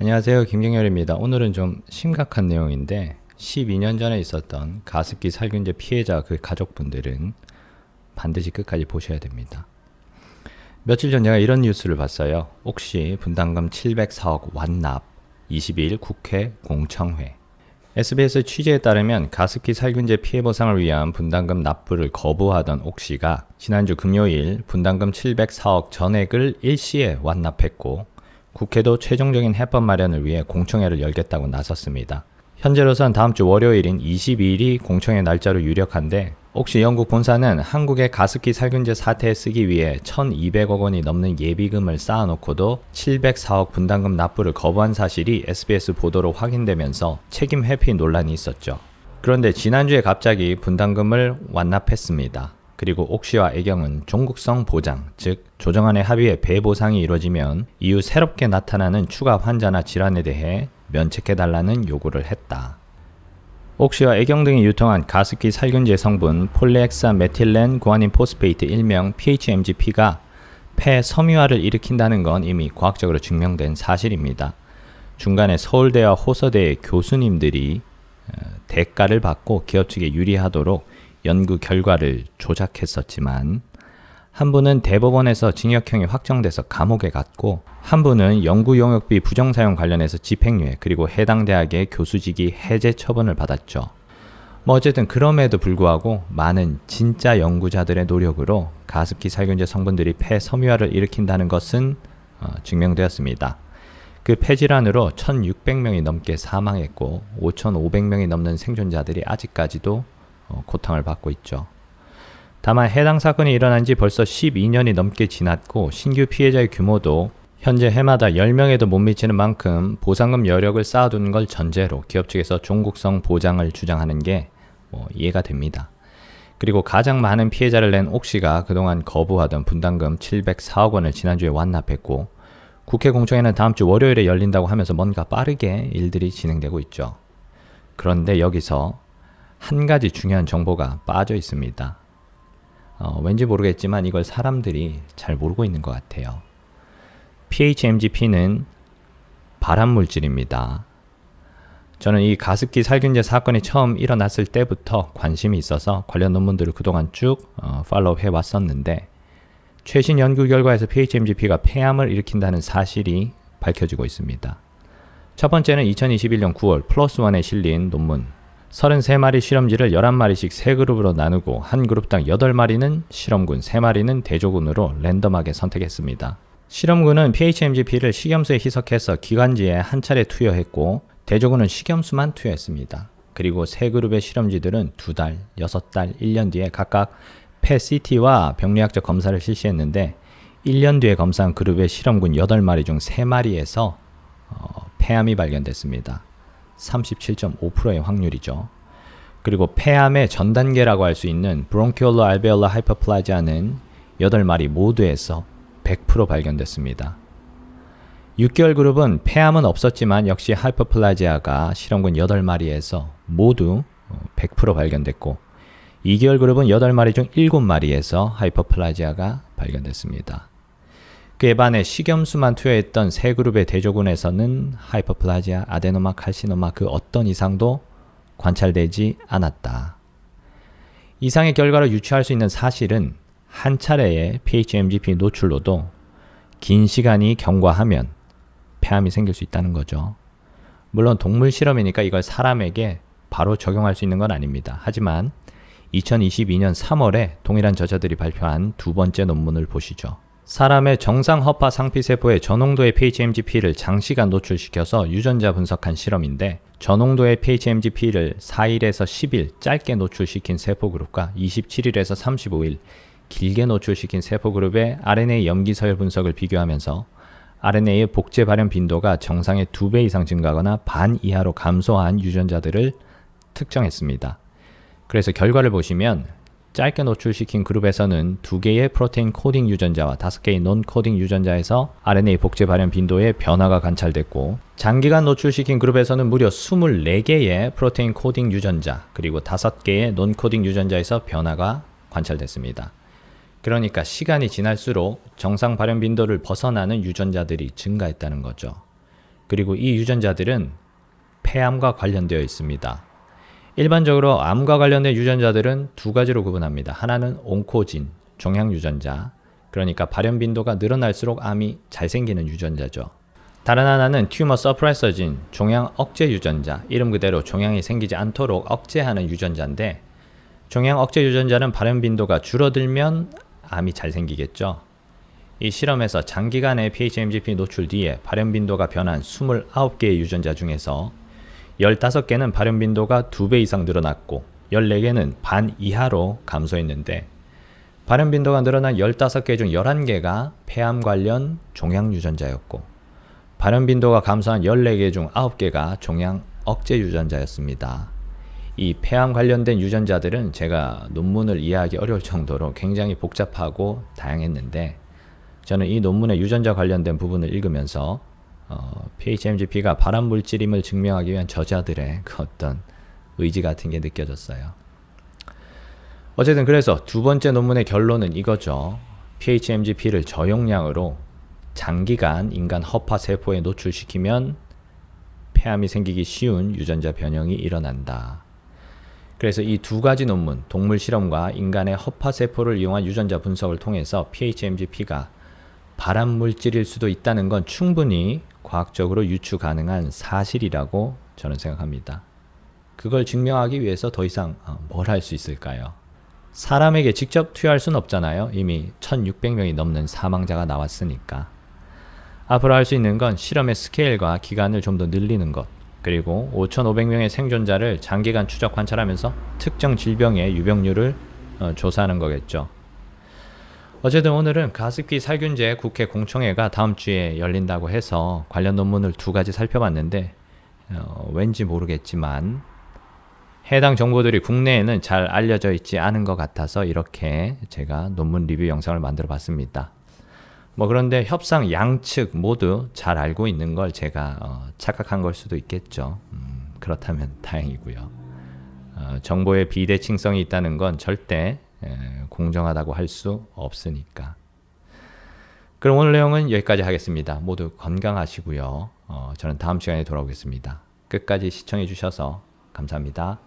안녕하세요. 김경열입니다. 오늘은 좀 심각한 내용인데 12년 전에 있었던 가습기 살균제 피해자 그 가족분들은 반드시 끝까지 보셔야 됩니다. 며칠 전 제가 이런 뉴스를 봤어요. 옥시 분담금 704억 완납 22일 국회 공청회. SBS 취재에 따르면 가습기 살균제 피해 보상을 위한 분담금 납부를 거부하던 옥시가 지난주 금요일 분담금 704억 전액을 일시에 완납했고 국회도 최종적인 해법 마련을 위해 공청회를 열겠다고 나섰습니다. 현재로선 다음 주 월요일인 22일이 공청회 날짜로 유력한데 옥시 영국 본사는 한국의 가습기 살균제 사태에 쓰기 위해 1,200억 원이 넘는 예비금을 쌓아놓고도 704억 분담금 납부를 거부한 사실이 SBS 보도로 확인되면서 책임 회피 논란이 있었죠. 그런데 지난주에 갑자기 분담금을 완납했습니다. 그리고 옥시와 애경은 종국성 보장, 즉 조정안의 합의에 배보상이 이루어지면 이후 새롭게 나타나는 추가 환자나 질환에 대해 면책해달라는 요구를 했다. 옥시와 애경 등이 유통한 가습기 살균제 성분 폴리엑사메틸렌 구아닌 포스페이트 일명 PHMGP가 폐 섬유화를 일으킨다는 건 이미 과학적으로 증명된 사실입니다. 중간에 서울대와 호서대의 교수님들이 대가를 받고 기업 측에 유리하도록 연구 결과를 조작했었지만 한 분은 대법원에서 징역형이 확정돼서 감옥에 갔고 한 분은 연구 용역비 부정사용 관련해서 집행유예 그리고 해당 대학의 교수직이 해제 처분을 받았죠. 어쨌든 그럼에도 불구하고 많은 진짜 연구자들의 노력으로 가습기 살균제 성분들이 폐 섬유화를 일으킨다는 것은 증명되었습니다. 그 폐질환으로 1,600명이 넘게 사망했고 5,500명이 넘는 생존자들이 아직까지도 고통을 받고 있죠. 다만 해당 사건이 일어난 지 벌써 12년이 넘게 지났고 신규 피해자의 규모도 현재 해마다 10명에도 못 미치는 만큼 보상금 여력을 쌓아두는 걸 전제로 기업 측에서 종국성 보장을 주장하는 게 이해가 됩니다. 그리고 가장 많은 피해자를 낸 옥시가 그동안 거부하던 분담금 704억 원을 지난주에 완납했고 국회 공청회는 다음 주 월요일에 열린다고 하면서 뭔가 빠르게 일들이 진행되고 있죠. 그런데 여기서 한 가지 중요한 정보가 빠져 있습니다. 왠지 모르겠지만 이걸 사람들이 잘 모르고 있는 것 같아요. PHMGP는 발암물질입니다. 저는 이 가습기 살균제 사건이 처음 일어났을 때부터 관심이 있어서 관련 논문들을 그동안 쭉 팔로우 해왔었는데 최신 연구 결과에서 PHMGP가 폐암을 일으킨다는 사실이 밝혀지고 있습니다. 첫 번째는 2021년 9월 플러스1에 실린 논문 33마리 실험지를 11마리씩 3그룹으로 나누고 한 그룹당 8마리는 실험군, 3마리는 대조군으로 랜덤하게 선택했습니다. 실험군은 PHMGP를 식염수에 희석해서 기관지에 한 차례 투여했고 대조군은 식염수만 투여했습니다. 그리고 3그룹의 실험지들은 2달, 6달, 1년 뒤에 각각 폐CT와 병리학적 검사를 실시했는데 1년 뒤에 검사한 그룹의 실험군 8마리 중 3마리에서 폐암이 발견됐습니다. 37.5%의 확률이죠. 그리고 폐암의 전 단계라고 할 수 있는 브론키올로 알베올라 하이퍼플라지아는 8마리 모두에서 100% 발견됐습니다. 6개월 그룹은 폐암은 없었지만 역시 하이퍼플라지아가 실험군 8마리에서 모두 100% 발견됐고 2개월 그룹은 8마리 중 7마리에서 하이퍼플라지아가 발견됐습니다. 그에 반해 식염수만 투여했던 세 그룹의 대조군에서는 하이퍼플라지아, 아데노마, 칼시노마 그 어떤 이상도 관찰되지 않았다. 이상의 결과를 유추할 수 있는 사실은 한 차례의 PHMGP 노출로도 긴 시간이 경과하면 폐암이 생길 수 있다는 거죠. 물론 동물 실험이니까 이걸 사람에게 바로 적용할 수 있는 건 아닙니다. 하지만 2022년 3월에 동일한 저자들이 발표한 두 번째 논문을 보시죠. 사람의 정상 허파 상피세포의 저농도의 PHMGP를 장시간 노출시켜서 유전자 분석한 실험인데 저농도의 PHMGP를 4일에서 10일 짧게 노출시킨 세포그룹과 27일에서 35일 길게 노출시킨 세포그룹의 RNA 염기서열 분석을 비교하면서 RNA의 복제 발현 빈도가 정상의 2배 이상 증가하거나 반 이하로 감소한 유전자들을 특정했습니다. 그래서 결과를 보시면 짧게 노출시킨 그룹에서는 2개의 프로테인 코딩 유전자와 5개의 논 코딩 유전자에서 RNA 복제 발현 빈도의 변화가 관찰됐고 장기간 노출시킨 그룹에서는 무려 24개의 프로테인 코딩 유전자 그리고 5개의 논 코딩 유전자에서 변화가 관찰됐습니다. 그러니까 시간이 지날수록 정상 발현 빈도를 벗어나는 유전자들이 증가했다는 거죠. 그리고 이 유전자들은 폐암과 관련되어 있습니다. 일반적으로 암과 관련된 유전자들은 두 가지로 구분합니다. 하나는 온코진, 종양 유전자, 그러니까 발현 빈도가 늘어날수록 암이 잘 생기는 유전자죠. 다른 하나는 튜머 서프레서진, 종양 억제 유전자, 이름 그대로 종양이 생기지 않도록 억제하는 유전자인데, 종양 억제 유전자는 발현 빈도가 줄어들면 암이 잘 생기겠죠. 이 실험에서 장기간의 PHMGP 노출 뒤에 발현 빈도가 변한 29개의 유전자 중에서 15개는 발현 빈도가 2배 이상 늘어났고 14개는 반 이하로 감소했는데, 발현 빈도가 늘어난 15개 중 11개가 폐암 관련 종양 유전자였고, 발현 빈도가 감소한 14개 중 9개가 종양 억제 유전자였습니다. 이 폐암 관련된 유전자들은 제가 논문을 이해하기 어려울 정도로 굉장히 복잡하고 다양했는데, 저는 이 논문의 유전자 관련된 부분을 읽으면서 PHMGP가 발암 물질임을 증명하기 위한 저자들의 그 어떤 의지 같은 게 느껴졌어요. 어쨌든 그래서 두 번째 논문의 결론은 이거죠. PHMGP를 저용량으로 장기간 인간 허파 세포에 노출시키면 폐암이 생기기 쉬운 유전자 변형이 일어난다. 그래서 이 두 가지 논문, 동물 실험과 인간의 허파 세포를 이용한 유전자 분석을 통해서 PHMGP가 발암 물질일 수도 있다는 건 충분히 과학적으로 유추 가능한 사실이라고 저는 생각합니다. 그걸 증명하기 위해서 더 이상 뭘 할 수 있을까요? 사람에게 직접 투여할 수는 없잖아요. 이미 1600명이 넘는 사망자가 나왔으니까. 앞으로 할 수 있는 건 실험의 스케일과 기간을 좀 더 늘리는 것, 그리고 5500명의 생존자를 장기간 추적 관찰하면서 특정 질병의 유병률을 조사하는 거겠죠. 어쨌든 오늘은 가습기 살균제 국회 공청회가 다음 주에 열린다고 해서 관련 논문을 두 가지 살펴봤는데, 왠지 모르겠지만 해당 정보들이 국내에는 잘 알려져 있지 않은 것 같아서 이렇게 제가 논문 리뷰 영상을 만들어 봤습니다. 그런데 협상 양측 모두 잘 알고 있는 걸 제가 착각한 걸 수도 있겠죠. 그렇다면 다행이고요. 정보의 비대칭성이 있다는 건 절대 공정하다고 할 수 없으니까. 그럼 오늘 내용은 여기까지 하겠습니다. 모두 건강하시고요. 저는 다음 시간에 돌아오겠습니다. 끝까지 시청해 주셔서 감사합니다.